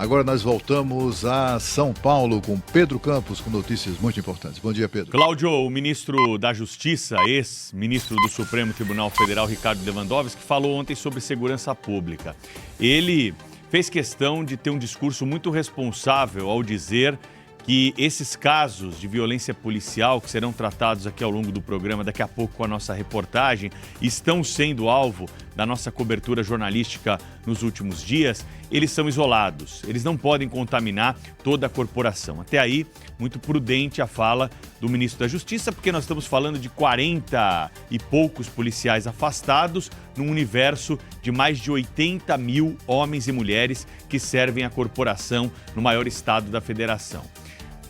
Agora nós voltamos a São Paulo com Pedro Campos, com notícias muito importantes. Bom dia, Pedro. Cláudio, o ministro da Justiça, ex-ministro do Supremo Tribunal Federal, Ricardo Lewandowski, falou ontem sobre segurança pública. Ele fez questão de ter um discurso muito responsável ao dizer que esses casos de violência policial, que serão tratados aqui ao longo do programa, daqui a pouco com a nossa reportagem, estão sendo alvo da nossa cobertura jornalística nos últimos dias, eles são isolados, eles não podem contaminar toda a corporação. Até aí, muito prudente a fala do ministro da Justiça, porque nós estamos falando de 40 e poucos policiais afastados num universo de mais de 80 mil homens e mulheres que servem a corporação no maior estado da federação.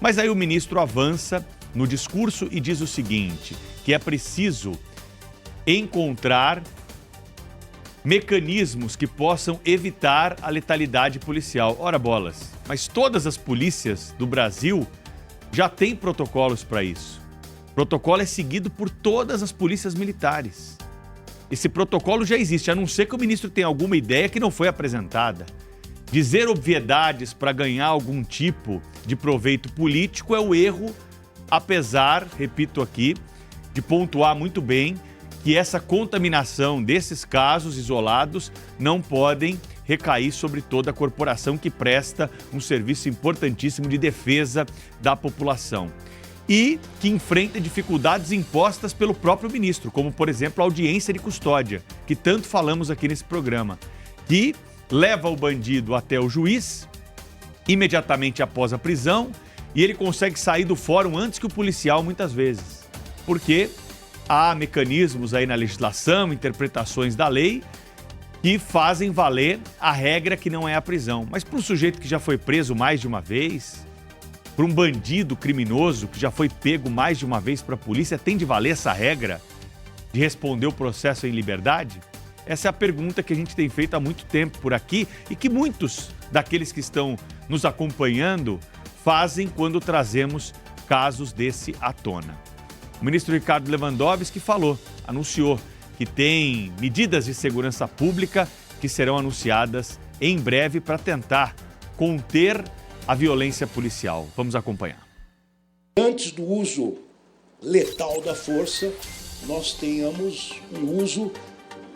Mas aí o ministro avança no discurso e diz o seguinte, que é preciso encontrar mecanismos que possam evitar a letalidade policial. Ora bolas, mas todas as polícias do Brasil já têm protocolos para isso. O protocolo é seguido por todas as polícias militares. Esse protocolo já existe, a não ser que o ministro tenha alguma ideia que não foi apresentada. Dizer obviedades para ganhar algum tipo de proveito político é o erro, apesar, repito aqui, de pontuar muito bem que essa contaminação desses casos isolados não podem recair sobre toda a corporação que presta um serviço importantíssimo de defesa da população e que enfrenta dificuldades impostas pelo próprio ministro, como, por exemplo, a audiência de custódia, que tanto falamos aqui nesse programa, que leva o bandido até o juiz, imediatamente após a prisão, e ele consegue sair do fórum antes que o policial, muitas vezes. Porque há mecanismos aí na legislação, interpretações da lei, que fazem valer a regra que não é a prisão. Mas para um sujeito que já foi preso mais de uma vez, para um bandido criminoso que já foi pego mais de uma vez para a polícia, tem de valer essa regra de responder o processo em liberdade? Essa é a pergunta que a gente tem feito há muito tempo por aqui e que muitos daqueles que estão nos acompanhando fazem quando trazemos casos desse à tona. O ministro Ricardo Lewandowski anunciou que tem medidas de segurança pública que serão anunciadas em breve para tentar conter a violência policial. Vamos acompanhar. Antes do uso letal da força, nós tenhamos um uso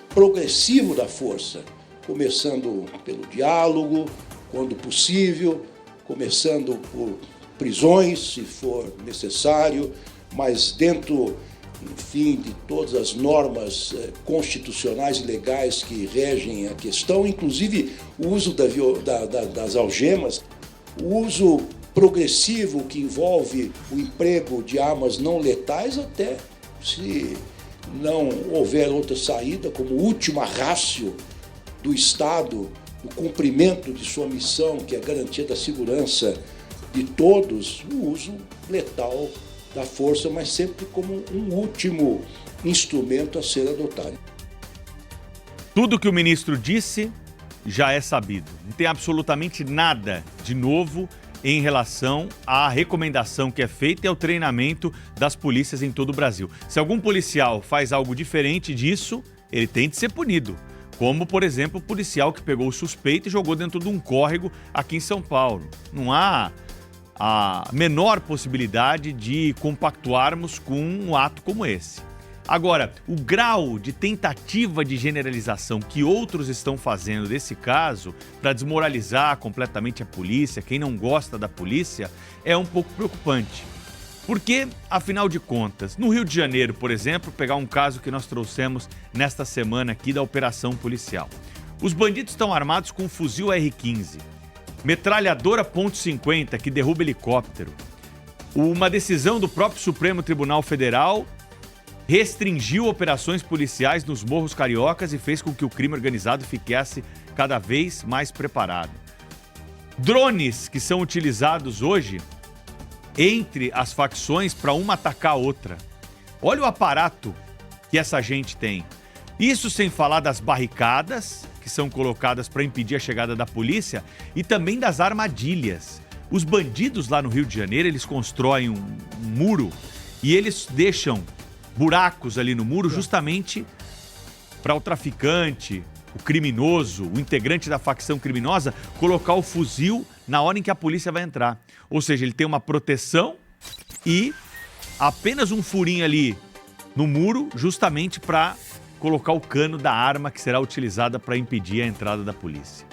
progressivo da força, começando pelo diálogo, quando possível, começando por prisões, se for necessário, mas dentro, enfim, de todas as normas constitucionais e legais que regem a questão, inclusive o uso das algemas, o uso progressivo que envolve o emprego de armas não letais, até se não houver outra saída, como última rácio do Estado, no cumprimento de sua missão, que é a garantia da segurança de todos, o uso letal da força, mas sempre como um último instrumento a ser adotado. Tudo que o ministro disse já é sabido. Não tem absolutamente nada de novo em relação à recomendação que é feita e ao treinamento das polícias em todo o Brasil. Se algum policial faz algo diferente disso, ele tem de ser punido. Como, por exemplo, o policial que pegou o suspeito e jogou dentro de um córrego aqui em São Paulo. Não há a menor possibilidade de compactuarmos com um ato como esse. Agora, o grau de tentativa de generalização que outros estão fazendo desse caso para desmoralizar completamente a polícia, quem não gosta da polícia, é um pouco preocupante. Porque, afinal de contas, no Rio de Janeiro, por exemplo, pegar um caso que nós trouxemos nesta semana aqui da operação policial. Os bandidos estão armados com um fuzil R-15, metralhadora .50 que derruba helicóptero. Uma decisão do próprio Supremo Tribunal Federal restringiu operações policiais nos morros cariocas e fez com que o crime organizado ficasse cada vez mais preparado. Drones que são utilizados hoje entre as facções para uma atacar a outra. Olha o aparato que essa gente tem. Isso sem falar das barricadas que são colocadas para impedir a chegada da polícia e também das armadilhas. Os bandidos lá no Rio de Janeiro, eles constroem um muro e eles deixam buracos ali no muro justamente para o traficante o criminoso, o integrante da facção criminosa, colocar o fuzil na hora em que a polícia vai entrar. Ou seja, ele tem uma proteção e apenas um furinho ali no muro, justamente para colocar o cano da arma que será utilizada para impedir a entrada da polícia.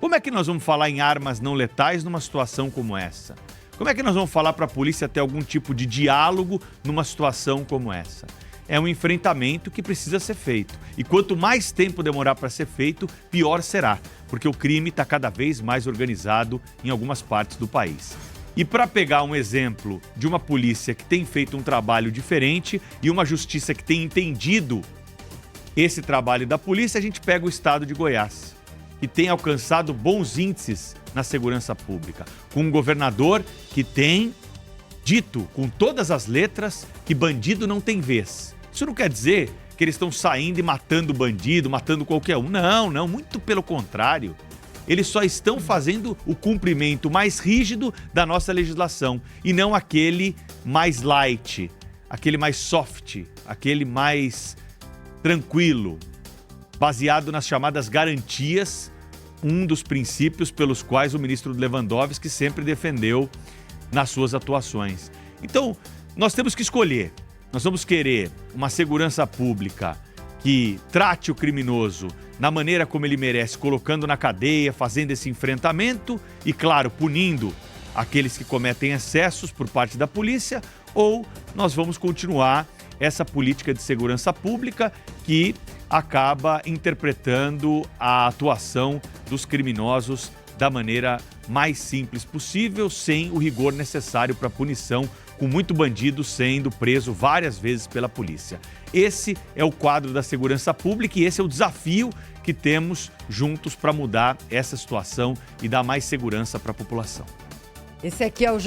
Como é que nós vamos falar em armas não letais numa situação como essa? Como é que nós vamos falar para a polícia ter algum tipo de diálogo numa situação como essa? É um enfrentamento que precisa ser feito. E quanto mais tempo demorar para ser feito, pior será, porque o crime está cada vez mais organizado em algumas partes do país. E para pegar um exemplo de uma polícia que tem feito um trabalho diferente e uma justiça que tem entendido esse trabalho da polícia, a gente pega o estado de Goiás, que tem alcançado bons índices na segurança pública, com um governador que tem dito com todas as letras que bandido não tem vez. Isso não quer dizer que eles estão saindo e matando bandido, matando qualquer um. Não, muito pelo contrário. Eles só estão fazendo o cumprimento mais rígido da nossa legislação e não aquele mais light, aquele mais soft, aquele mais tranquilo, baseado nas chamadas garantias, um dos princípios pelos quais o ministro Lewandowski sempre defendeu nas suas atuações. Então, nós temos que escolher. Nós vamos querer uma segurança pública que trate o criminoso na maneira como ele merece, colocando na cadeia, fazendo esse enfrentamento e, claro, punindo aqueles que cometem excessos por parte da polícia, ou nós vamos continuar essa política de segurança pública que acaba interpretando a atuação dos criminosos da maneira mais simples possível, sem o rigor necessário para punição, com muito bandido sendo preso várias vezes pela polícia. Esse é o quadro da segurança pública e esse é o desafio que temos juntos para mudar essa situação e dar mais segurança para a população. Esse aqui é o